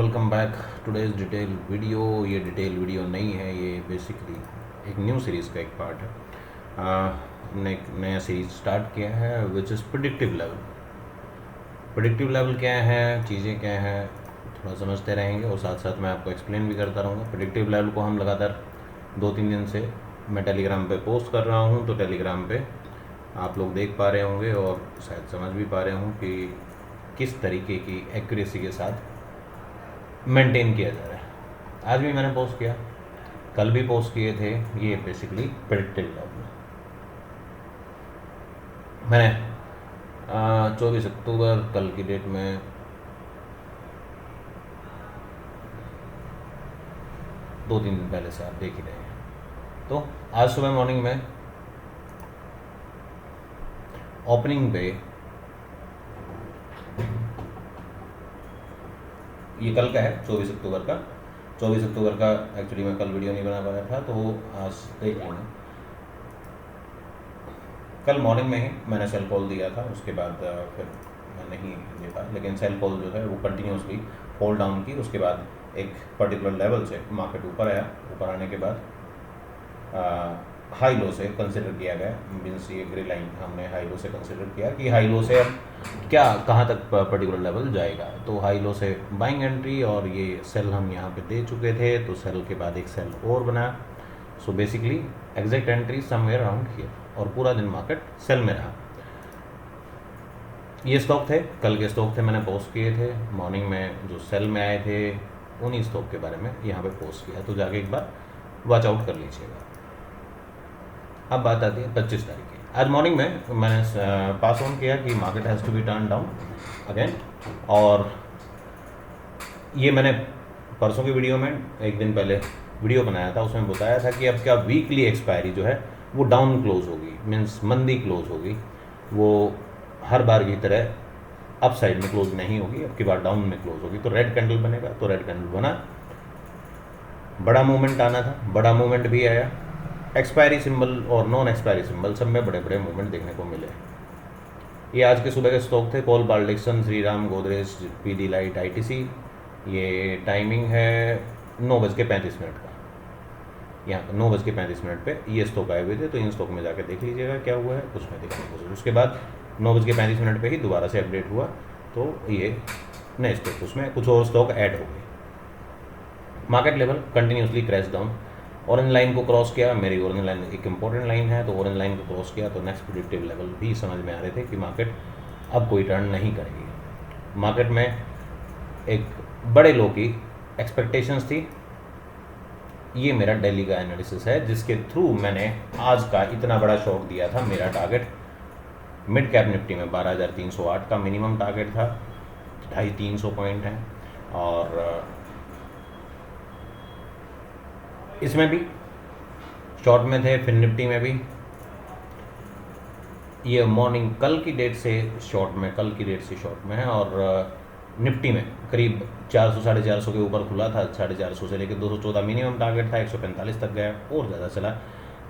Welcome back today's detail video. ये detail video नहीं है, ये बेसिकली एक न्यू सीरीज़ का एक पार्ट है। हमने एक नया सीरीज स्टार्ट किया है which is predictive level. Predictive level क्या है, चीज़ें क्या हैं, थोड़ा समझते रहेंगे और साथ साथ मैं आपको एक्सप्लेन भी करता रहूँगा। प्रिडिक्टिव लेवल को हम लगातार 2-3 दिन से मैं टेलीग्राम पे पोस्ट कर रहा हूँ, तो टेलीग्राम पे आप लोग देख पा रहे होंगे और शायद समझ भी पा रहे हों कि किस तरीके की एक्यूरेसी के साथ मेंटेन किया जा रहा है। आज भी मैंने पोस्ट किया, कल भी पोस्ट किए थे। ये बेसिकली प्रेडिक्टिव लेवल मैंने 24 अक्टूबर कल की डेट में 2-3 दिन पहले से आप देख ही रहे हैं। तो आज सुबह मॉर्निंग में ओपनिंग पे, ये कल का है 24 अक्टूबर का। 24 अक्टूबर का एक्चुअली मैं कल वीडियो नहीं बना पाया था, तो आज देख लेंगे। कल मॉर्निंग में ही मैंने सेल कॉल दिया था, उसके बाद फिर मैं नहीं दे पाया, लेकिन सेल कॉल जो है वो कंटिन्यूसली होल्ड डाउन की। उसके बाद एक पर्टिकुलर लेवल से मार्केट ऊपर आया। ऊपर आने के बाद हाई लो से कंसिडर किया गया, मीन्स ये ग्रे लाइन हमने हाई लो से कंसिडर किया कि हाई लो से अब क्या कहाँ तक पर्टिकुलर लेवल जाएगा। तो हाई लो से बाइंग एंट्री, और ये सेल हम यहाँ पे दे चुके थे, तो सेल के बाद एक सेल और बना। So basically exact entry somewhere around here, और पूरा दिन मार्केट सेल में रहा। ये स्टॉक थे, कल के स्टॉक थे, मैंने पोस्ट किए थे। मॉर्निंग में जो सेल में आए थे उन्हीं स्टॉक के बारे में यहाँ पे पोस्ट किया, तो जाके एक बार वॉच आउट कर लीजिएगा। अब बात आती है 25 तारीख की। आज मॉर्निंग में मैंने पास ऑन किया कि market has to be turn down again, और ये मैंने परसों की वीडियो में एक दिन पहले वीडियो बनाया था, उसमें बताया था कि अब क्या वीकली एक्सपायरी जो है वो डाउन क्लोज होगी, मीन्स मंदी क्लोज होगी। वो हर बार की तरह अप साइड में क्लोज नहीं होगी, अब की बार डाउन में क्लोज होगी। तो रेड कैंडल बनेगा, तो रेड कैंडल बना, बड़ा मूवमेंट आना था, बड़ा मूवमेंट भी आया। एक्सपायरी सिंबल और नॉन एक्सपायरी सिंबल सब में बड़े बड़े मूवमेंट देखने को मिले। ये आज के सुबह के स्टॉक थे, पॉल पाल डिक्सन, श्रीराम, गोदरेज, पीडी लाइट, आईटीसी। ये टाइमिंग है 9:35 का। यहाँ 9:35 पे ये स्टॉक आए हुए थे, तो इन स्टॉक में जाकर देख लीजिएगा क्या हुआ है, उसमें देखने को। उसके बाद 9:35 पे ही दोबारा से अपडेट हुआ, तो ये नए स्टॉक, उसमें कुछ और स्टॉक ऐड हो गए। Market level continuously crash down, orange line को क्रॉस किया। मेरी ऑरेंज लाइन एक इंपॉर्टेंट लाइन है, तो ऑरेंज लाइन को क्रॉस किया, तो नेक्स्ट प्रेडिक्टिव लेवल भी समझ में आ रहे थे कि मार्केट अब कोई टर्न नहीं करेगी। मार्केट में एक बड़े लो की एक्सपेक्टेशंस थी। ये मेरा डेली का एनालिसिस है, जिसके थ्रू मैंने आज का इतना बड़ा शॉक दिया था। मेरा टारगेट मिड कैप निफ्टी में 12,308 का मिनिमम टारगेट था, 250-300 पॉइंट है। और इसमें भी शॉर्ट में थे, फिर निफ्टी में भी। ये मॉर्निंग कल की डेट से शॉर्ट में, कल की डेट से शॉर्ट में है। और निफ्टी में करीब 400-450 के ऊपर खुला था। 450 से लेकर 214 मिनिमम टारगेट था, 145 तक गया और ज़्यादा चला।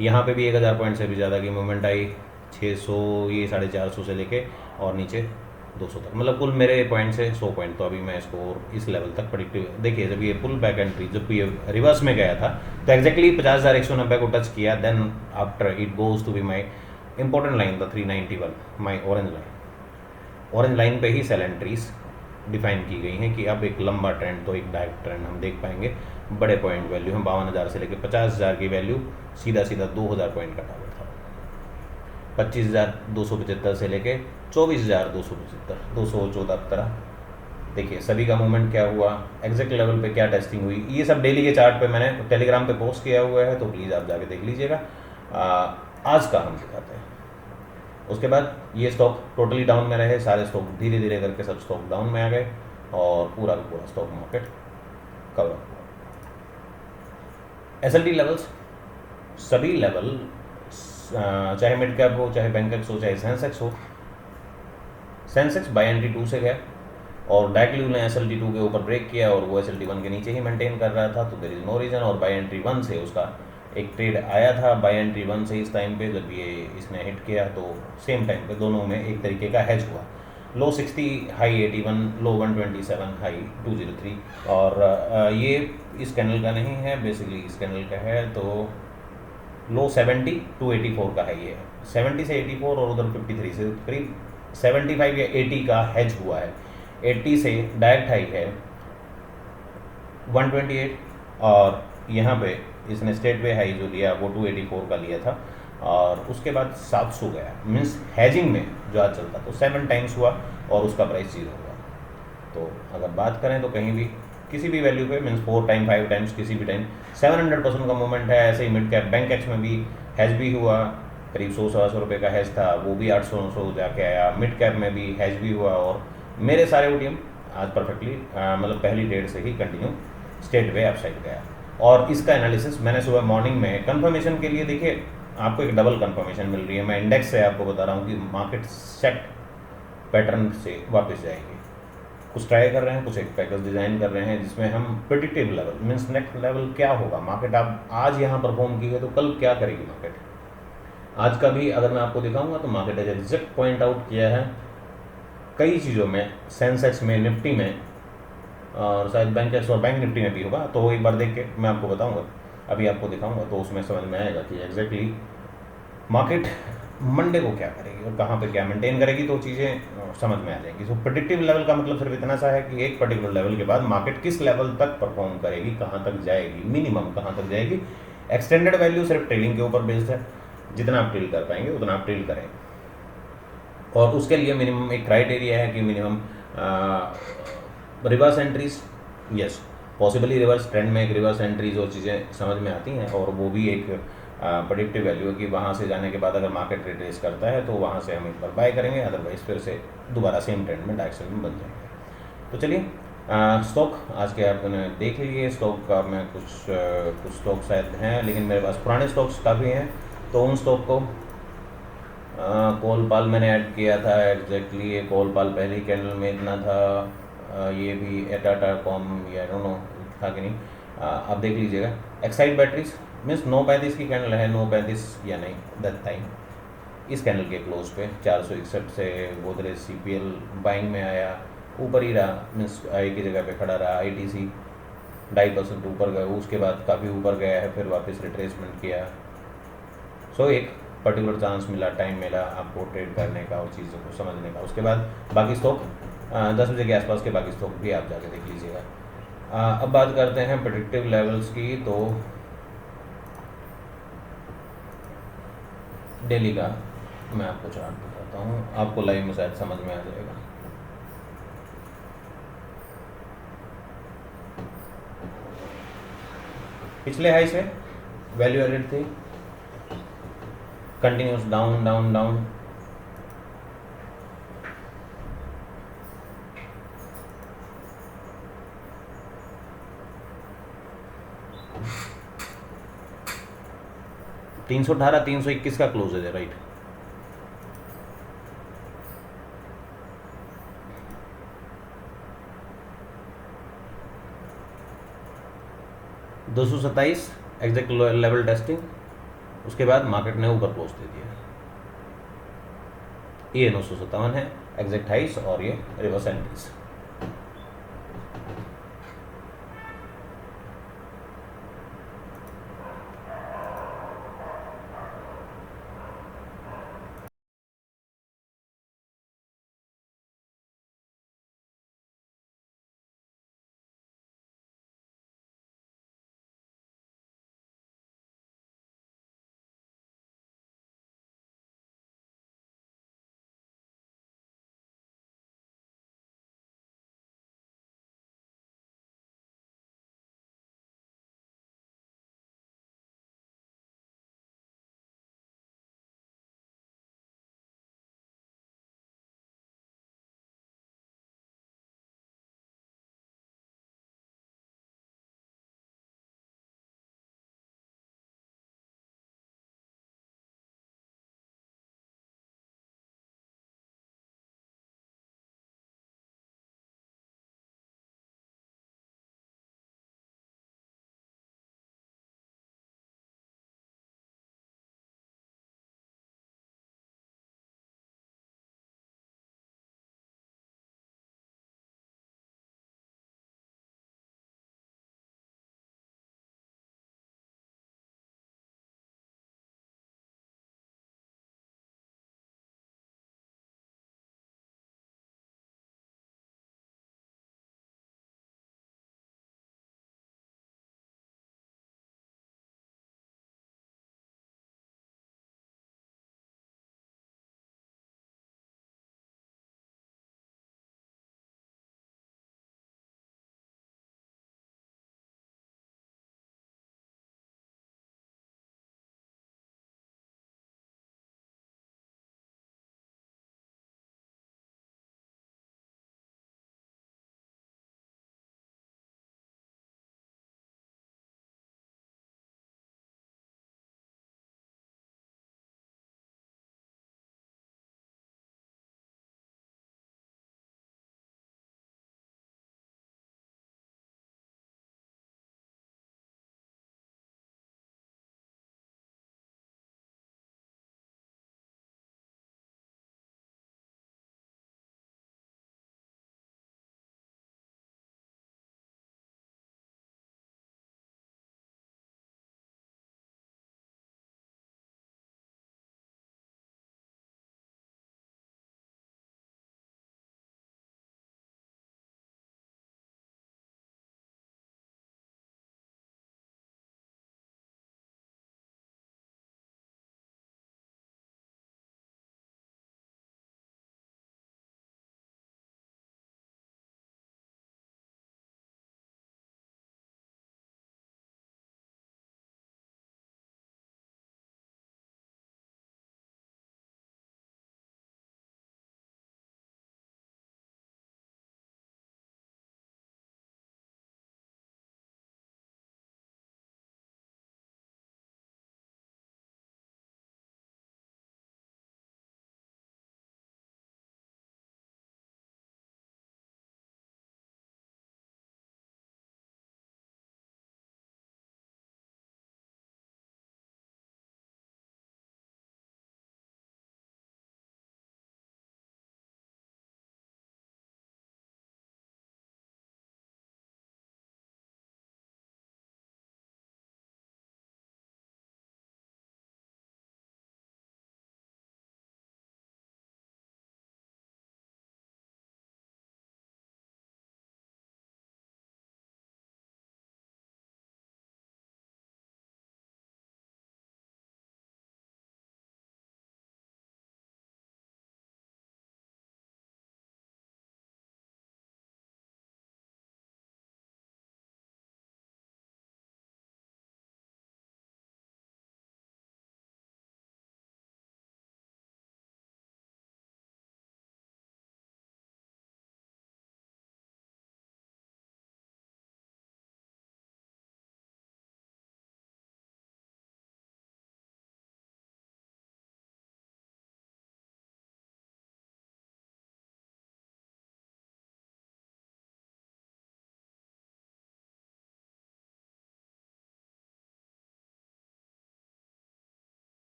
यहाँ पे भी 1000 पॉइंट से भी ज़्यादा की मूवमेंट आई, 600, ये 450 से लेके और नीचे 200 तक। मतलब कुल मेरे पॉइंट से 100 पॉइंट। तो अभी मैं इसको इस लेवल तक प्रेडिक्टिव, देखिए जब ये पुल बैक एंट्री, जब ये रिवर्स में गया था, तो एक्जैक्टली 50,190 को टच किया। Then after it goes to be my important line, the 391, my orange line. Orange line पे ही सेल एंट्रीज डिफाइन की गई हैं कि अब एक लंबा ट्रेंड, तो एक डायरेक्ट ट्रेंड हम देख पाएंगे। बड़े पॉइंट वैल्यू हैं, 52,000 से लेकर 50,000 की वैल्यू, सीधा 2000 पॉइंट का टारगेट था। 25,275 से लेके 24,275, 214 देखिए सभी का मूवमेंट क्या हुआ, एग्जैक्ट लेवल पे क्या टेस्टिंग हुई। ये सब डेली के चार्ट पे मैंने टेलीग्राम पे पोस्ट किया हुआ है, तो प्लीज़ आप जाके देख लीजिएगा। आज का हम दिखाते हैं। उसके बाद ये स्टॉक टोटली डाउन में रहे, सारे स्टॉक धीरे धीरे करके सब स्टॉक डाउन में आ गए, और पूरा का पूरा स्टॉक मार्केट कवर हुआ। SLT लेवल्स, सभी लेवल, चाहे मिड कैप हो, चाहे बैंकेक्स हो, चाहे सेंसेक्स हो। सेंसेक्स बाय एंट्री 2 से गया, और डायरेक्टली उन्हें SLT2 के ऊपर ब्रेक किया, और वो SLT1 के नीचे ही मेंटेन कर रहा था, तो देयर इज नो रीज़न। और बाय एंट्री 1 से उसका एक ट्रेड आया था, बाय एंट्री 1 से इस टाइम पे जब ये इसने हिट किया, तो सेम टाइम पे दोनों में एक तरीके का हैज हुआ। लो 60, हाई 81, लो 127, हाई 203। और ये इस कैंडल का नहीं है, बेसिकली इस कैंडल का है। तो लो 70 टू 84 का है ये, 70 से 84 और उधर 53 से करीब 75 या 80 का हैज हुआ है। 80 से डायरेक्ट हाई है 128, और यहाँ पे इसने स्टेट वे हाई जो लिया वो 284 का लिया था, और उसके बाद 700 गया। मीन्स हैजिंग में जो आज चलता तो 7 टाइम्स हुआ और उसका प्राइस 0 हुआ। तो अगर बात करें तो कहीं भी किसी भी वैल्यू पे मीन्स 4 टाइम 5 टाइम्स किसी भी टाइम 700% का मूवमेंट है। ऐसे ही मिड कैप बैंक एक्स में भी हैज भी हुआ, करीब 100-125 रुपये का हैज था, वो भी 800-900 जाके आया। मिड कैप में भी हैज भी हुआ, और मेरे सारे OTM आज परफेक्टली मतलब पहली डेट से ही कंटिन्यू स्टेट वे अपसाइड गया। और इसका एनालिसिस मैंने सुबह मॉर्निंग में कंफर्मेशन के लिए, देखिए आपको एक डबल कंफर्मेशन मिल रही है। मैं इंडेक्स से आपको बता रहा हूँ कि मार्केट सेट पैटर्न से वापस जाएगी। कुछ ट्राई कर रहे हैं, कुछ एक पैकेज डिज़ाइन कर रहे हैं जिसमें हम predictive level means next level क्या होगा। मार्केट आप आज यहाँ परफॉर्म की है तो कल क्या करेगी मार्केट। आज का भी अगर मैं आपको दिखाऊंगा तो मार्केट ने एग्जैक्ट पॉइंट आउट किया है कई चीज़ों में, सेंसेक्स में, निफ्टी में, और शायद बैंक एक्स और बैंक निफ्टी में भी होगा। तो एक बार देख के मैं आपको बताऊंगा, अभी आपको दिखाऊंगा तो उसमें समझ में आएगा कि एग्जैक्टली मार्केट मंडे को क्या करेगी और कहाँ पे क्या मेंटेन करेगी, तो चीज़ें समझ में आ जाएंगी। सो प्रेडिक्टिव लेवल का मतलब सिर्फ इतना सा है कि एक पर्टिकुलर लेवल के बाद मार्केट किस लेवल तक परफॉर्म करेगी, कहाँ तक जाएगी, मिनिमम कहाँ तक जाएगी। एक्सटेंडेड वैल्यू सिर्फ ट्रेलिंग के ऊपर बेस्ड है, जितना आप ट्रेल कर पाएंगे उतना आप ट्रेल करें। और उसके लिए मिनिमम एक क्राइटेरिया है कि minimum reverse entries, yes possibly reverse trend में एक रिवर्स एंट्रीज और चीज़ें समझ में आती हैं, और वो भी एक प्रेडिक्टिव वैल्यू है कि वहाँ से जाने के बाद अगर मार्केट रिट्रेस करता है तो वहाँ से हम एक बार बाय करेंगे, अदरवाइज फिर से दोबारा सेम ट्रेंड में डायरेक्शन में बन जाएंगे। तो चलिए स्टॉक आज के आपने देख लीजिए। स्टॉक का मैं कुछ स्टॉक शायद हैं, लेकिन मेरे पास पुराने स्टॉक्स काफ़ी हैं, तो उन स्टॉक को कोलपाल मैंने ऐड किया था एग्जैक्टली। ये कोलपाल पहली कैंडल में इतना था, ये भी टाटा कॉम या डोंट नो था कि नहीं, आप देख लीजिएगा। एक्साइड बैटरीज मीन्स 9:35 की कैंडल है, 9:35 या नहीं दैट टाइम, इस कैंडल के क्लोज पे 461 से गोदरेज CPL बाइंग में आया, ऊपर ही रहा मीन्स एक ही जगह पे खड़ा रहा। ITC 2.5% ऊपर गया, उसके बाद काफ़ी ऊपर गया है, फिर वापस रिट्रेसमेंट किया। सो एक पर्टिकुलर चांस मिला, टाइम मिला आपको ट्रेड करने का और चीज़ों को समझने का। उसके बाद बाकी स्टॉक 10 बजे के आसपास के बाकी स्टॉक भी आप जाके देख लीजिएगा। अब बात करते हैं प्रेडिक्टिव लेवल्स की। तो डेली का मैं आपको चार्ट बताता हूँ, आपको लाइव में शायद समझ में आ जाएगा। पिछले हाई से वैल्यू एडेड थी, कंटिन्यूस डाउन डाउन डाउन, $318 $321 का क्लोज है राइट। $227 एग्जैक्ट लेवल टेस्टिंग, उसके बाद मार्केट ने ऊपर क्लोज दे दिया। ये 957 है एग्जैक्ट हाइस और ये रिवर्स एंट्रीज।